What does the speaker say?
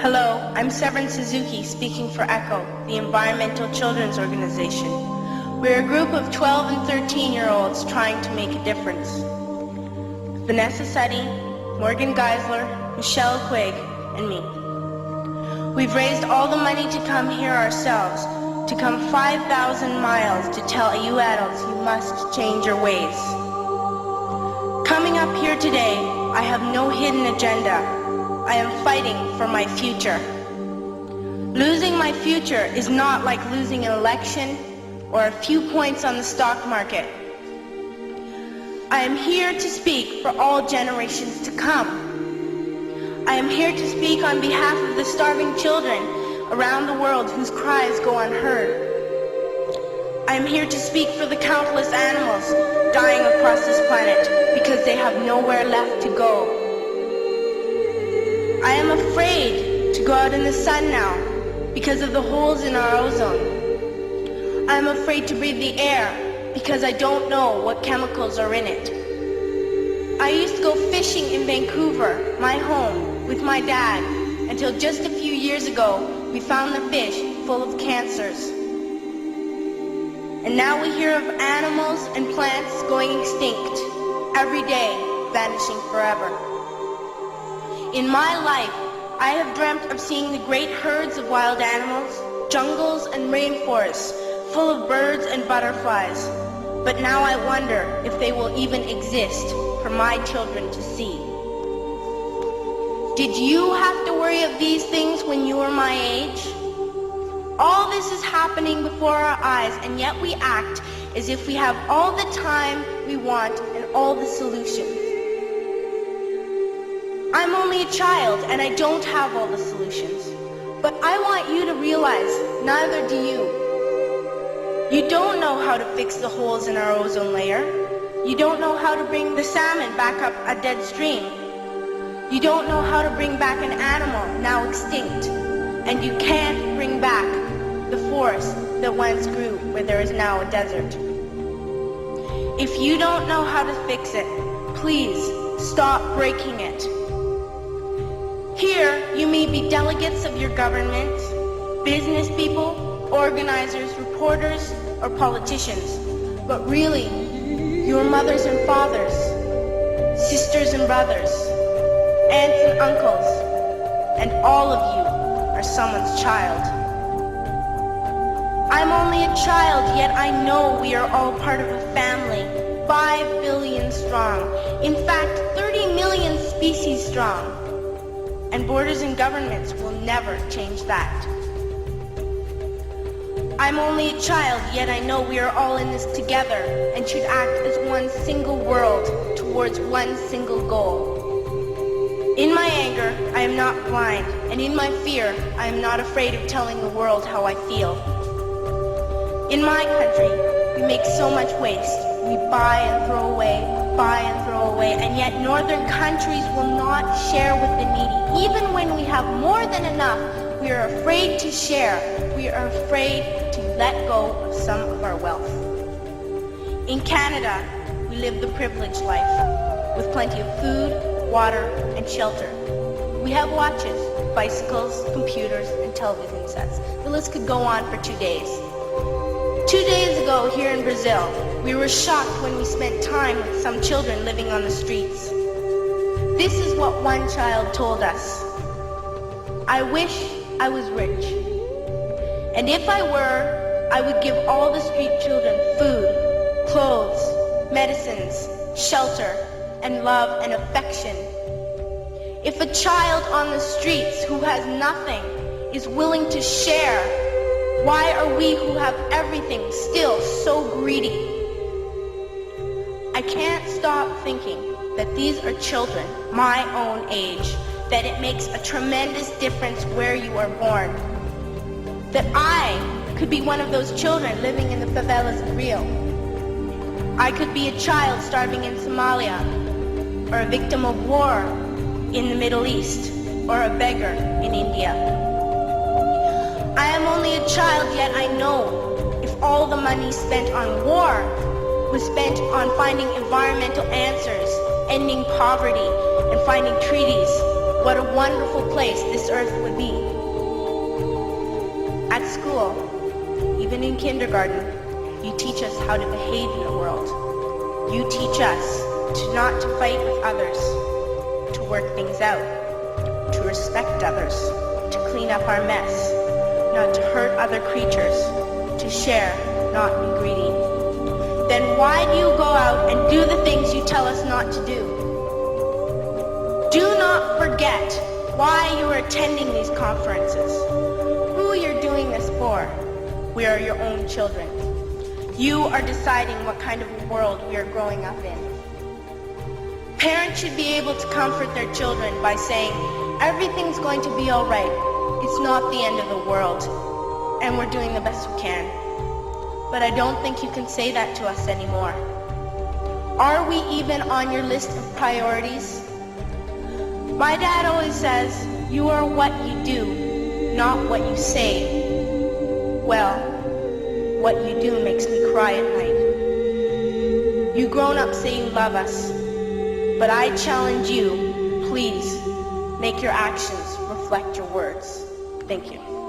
Hello, I'm Severn Suzuki speaking for ECHO, the Environmental Children's Organization. We're a group of 12 and 13-year-olds trying to make a difference. Vanessa Suddy, Morgan Geisler, Michelle Quigg, and me. We've raised all the money to come here ourselves, to come 5,000 miles to tell you adults you must change your ways. Coming up here today, I have no hidden agenda. I am fighting for my future. Losing my future is not like losing an election or a few points on the stock market. I am here to speak for all generations to come. I am here to speak on behalf of the starving children around the world whose cries go unheard. I am here to speak for the countless animals dying across this planet because they have nowhere left to go. I am afraid to go out in the sun now because of the holes in our ozone. I am afraid to breathe the air because I don't know what chemicals are in it. I used to go fishing in Vancouver, my home, with my dad, until just a few years ago we found the fish full of cancers. And now we hear of animals and plants going extinct, every day vanishing forever. In my life, I have dreamt of seeing the great herds of wild animals, jungles and rainforests full of birds and butterflies. But now I wonder if they will even exist for my children to see. Did you have to worry of these things when you were my age? All this is happening before our eyes, and yet we act as if we have all the time we want and all the solutions. I'm only a child and I don't have all the solutions. But I want you to realize neither do you. You don't know how to fix the holes in our ozone layer. You don't know how to bring the salmon back up a dead stream. You don't know how to bring back an animal now extinct. And you can't bring back the forest that once grew where there is now a desert. If you don't know how to fix it, please stop breaking it. Here, you may be delegates of your government, business people, organizers, reporters, or politicians, but really, your mothers and fathers, sisters and brothers, aunts and uncles, and all of you are someone's child. I'm only a child, yet I know we are all part of a family, 5 billion strong, in fact, 30 million species strong. And borders and governments will never change that. I'm only a child, yet I know we are all in this together and should act as one single world towards one single goal. In my anger, I am not blind, and in my fear, I am not afraid of telling the world how I feel. In my country, we make so much waste. We buy and throw away, and yet northern countries will not share with the needy. Even when we have more than enough, we are afraid to share. We are afraid to let go of some of our wealth. In Canada, we live the privileged life, with plenty of food, water, and shelter. We have watches, bicycles, computers, and television sets. The list could go on for 2 days. 2 days ago, here in Brazil, we were shocked when we spent time with some children living on the streets. This is what one child told us. I wish I was rich. And if I were, I would give all the street children food, clothes, medicines, shelter, and love and affection. If a child on the streets who has nothing is willing to share, why are we who have everything still so greedy? I can't stop thinking that these are children my own age, that it makes a tremendous difference where you are born. That I could be one of those children living in the favelas of Rio. I could be a child starving in Somalia, or a victim of war in the Middle East, or a beggar in India. I am only a child, yet I know if all the money spent on war was spent on finding environmental answers, ending poverty, and finding treaties, what a wonderful place this earth would be. At school, even in kindergarten, you teach us how to behave in the world. You teach us not to fight with others, to work things out, to respect others, to clean up our mess, not to hurt other creatures, to share, not be greedy. Then why do you go out and do the things you tell us not to do? Do not forget why you are attending these conferences, who you're doing this for. We are your own children. You are deciding what kind of world we are growing up in. Parents should be able to comfort their children by saying, everything's going to be all right. It's not the end of the world, and we're doing the best we can. But I don't think you can say that to us anymore. Are we even on your list of priorities? My dad always says, you are what you do, not what you say. Well, what you do makes me cry at night. You grown-ups say you love us, but I challenge you, please, make your actions reflect your words. Thank you.